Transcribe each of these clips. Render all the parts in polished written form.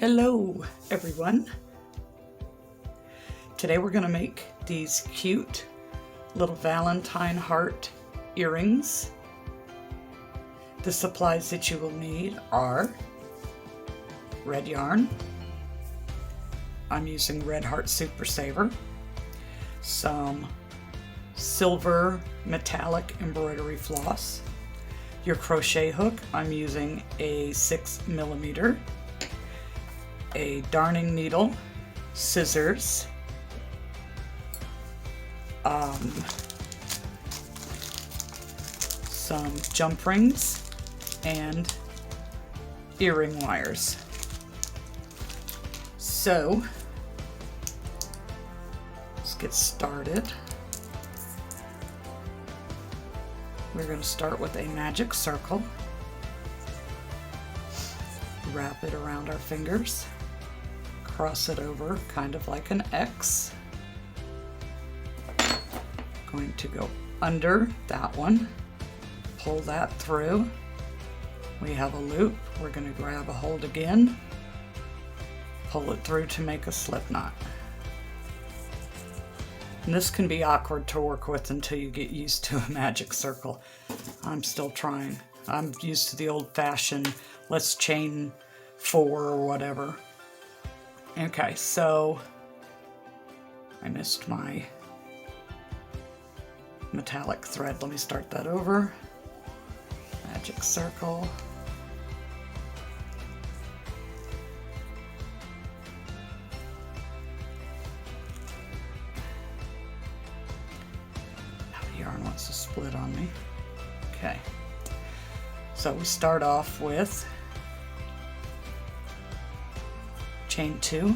Hello everyone. Today we're going to make these cute little Valentine heart earrings. The supplies that you will need are red yarn. I'm using Red Heart Super Saver. Some silver metallic embroidery floss. Your crochet hook, I'm using a 6mm. A darning needle, scissors, some jump rings, and earring wires. So, let's get started. We're going to start with a magic circle. Wrap it around our fingers. Cross it over kind of like an X. Going to go under that one, pull that through. We have a loop. We're going to grab a hold again, pull it through to make a slip knot. And this can be awkward to work with until you get used to a magic circle. I'm still trying. I'm used to the old-fashioned let's chain 4 or whatever. Okay, so I missed my metallic thread. Let me start that over. Magic circle. Now the yarn wants to split on me. Okay, so we start off with chain 2,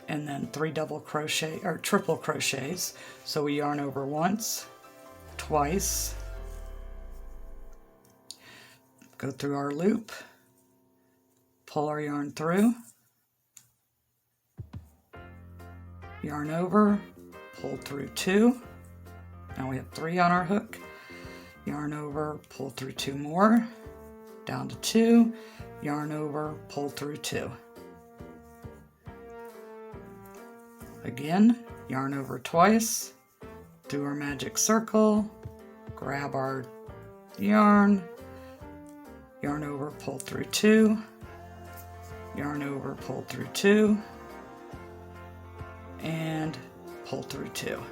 and then 3 double crochet or triple crochets. So we yarn over once, twice, go through our loop, pull our yarn through, yarn over, pull through 2. Now we have 3 on our hook, yarn over, pull through 2 more, down to 2, yarn over, pull through 2. Again, yarn over twice, do our magic circle, grab our yarn, yarn over, pull through 2, yarn over, pull through 2, and pull through 2.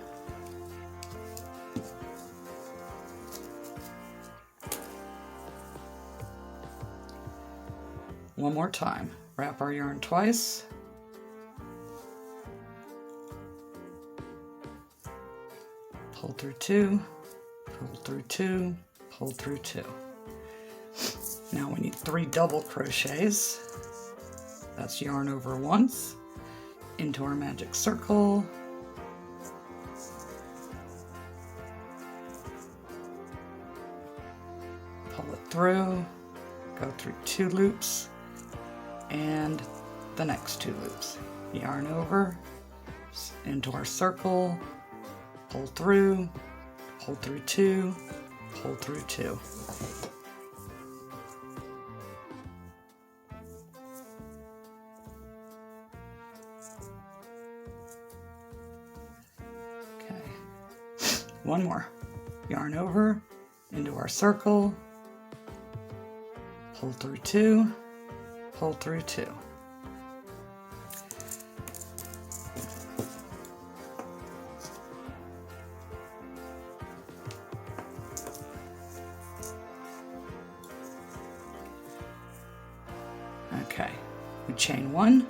One more time. Wrap our yarn twice. Pull through 2, pull through 2, pull through 2. Now we need 3 double crochets. That's yarn over once, into our magic circle, pull it through, go through 2 loops, and the next 2 loops. Yarn over, into our circle, pull through 2, pull through 2. Okay, one more. Yarn over, into our circle, pull through 2, pull through 2. Okay, we chain 1,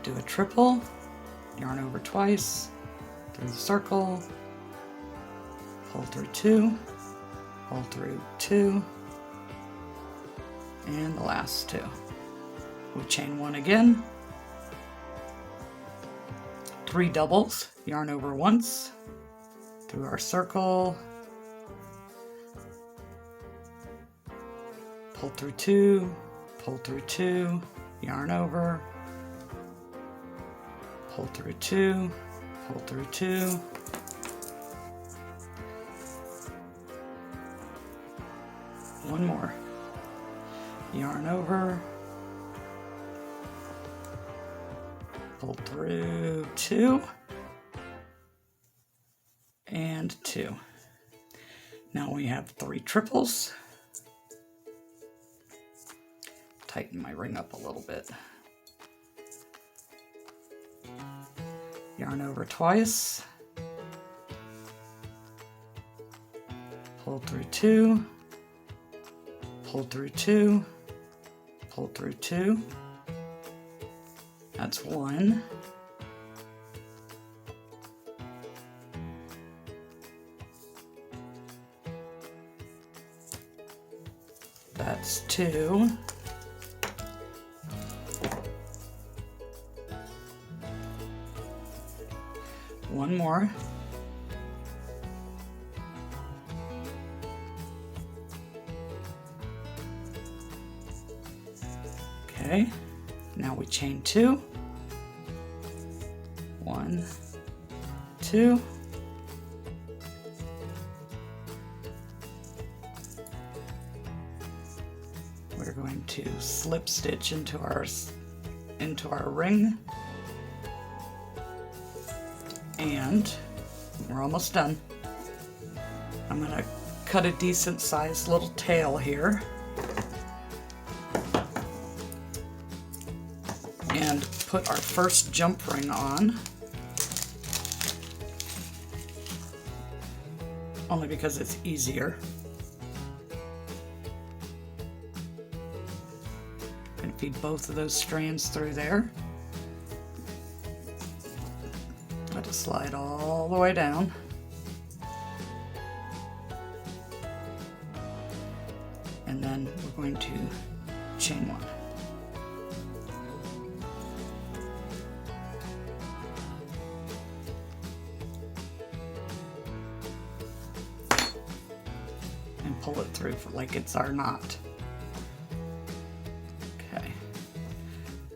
do a triple, yarn over twice, through the circle, pull through 2, pull through 2, and the last 2. We chain 1 again, 3 doubles, yarn over once, through our circle, pull through 2, pull through 2, yarn over, pull through 2, pull through 2, one more. Yarn over, pull through 2 and 2. Now we have 3 triples. Tighten my ring up a little bit. Yarn over twice, pull through 2, pull through 2, pull through 2. That's 1. That's 2. One more. Okay, now we chain 2. 1, 2. We're going to slip stitch into our ring, and we're almost done. I'm going to cut a decent sized little tail here and put our first jump ring on, only because it's easier. And feed both of those strands through there. Let it slide all the way down. And then we're going to chain 1. And pull it through like it's our knot. Okay.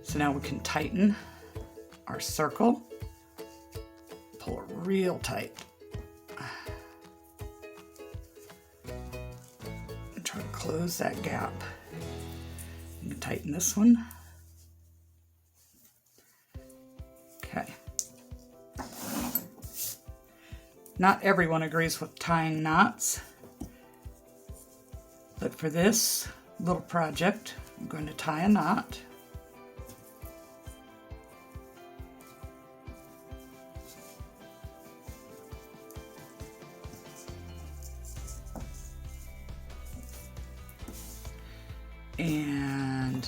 So now we can tighten our circle. Pull it real tight. And try to close that gap. You can tighten this one. Okay. Not everyone agrees with tying knots, but for this little project, I'm going to tie a knot. And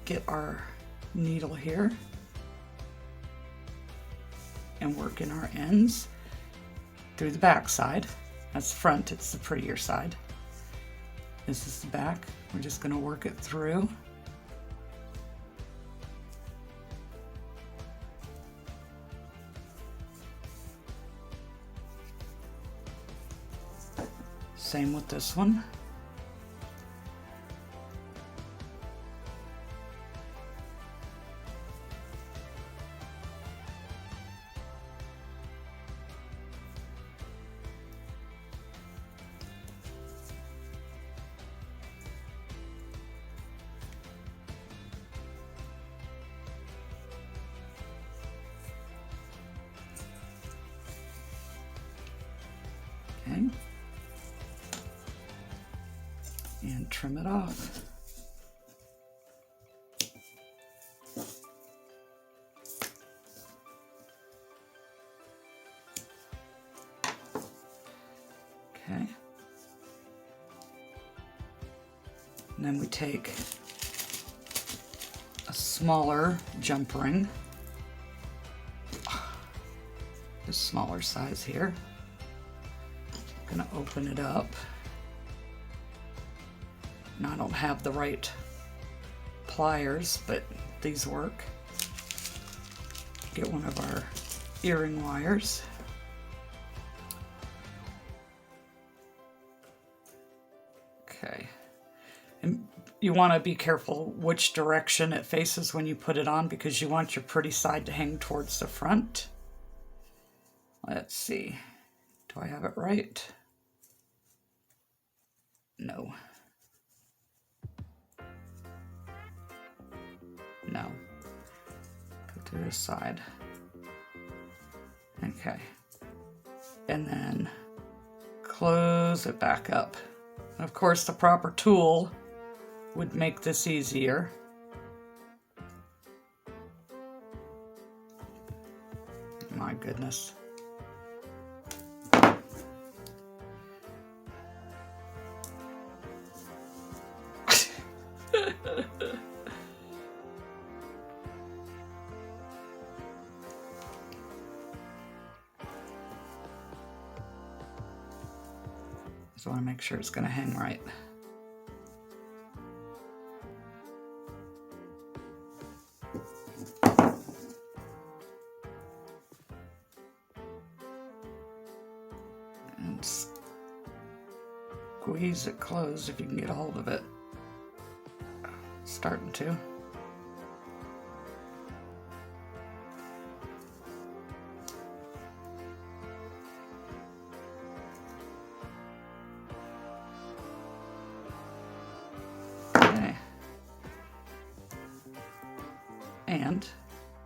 get our needle here and work in our ends through the back side. That's the front, it's the prettier side. This is the back. We're just going to work it through. Same with this one. Okay. And trim it off. Okay. And then we take a smaller jump ring, this smaller size here. I'm gonna open it up. And I don't have the right pliers, but these work. Get one of our earring wires. Okay. And you want to be careful which direction it faces when you put it on, because you want your pretty side to hang towards the front. Let's see. Do I have it right? No. No. Put to this side. Okay. And then close it back up. Of course, the proper tool would make this easier. My goodness. Just want to make sure it's going to hang right. And squeeze it closed if you can get a hold of it. Starting to. Okay. And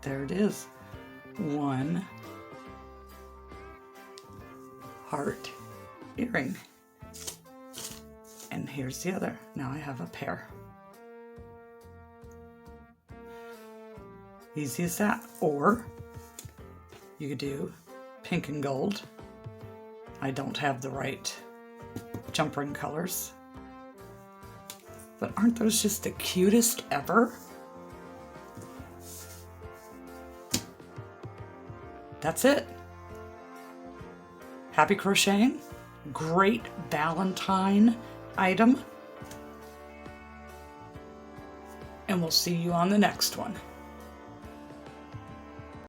there it is. One heart earring. And here's the other. Now I have a pair. Easy as that. Or you could do pink and gold. I don't have the right jump ring colors. But aren't those just the cutest ever? That's it. Happy crocheting. Great Valentine item. And we'll see you on the next one.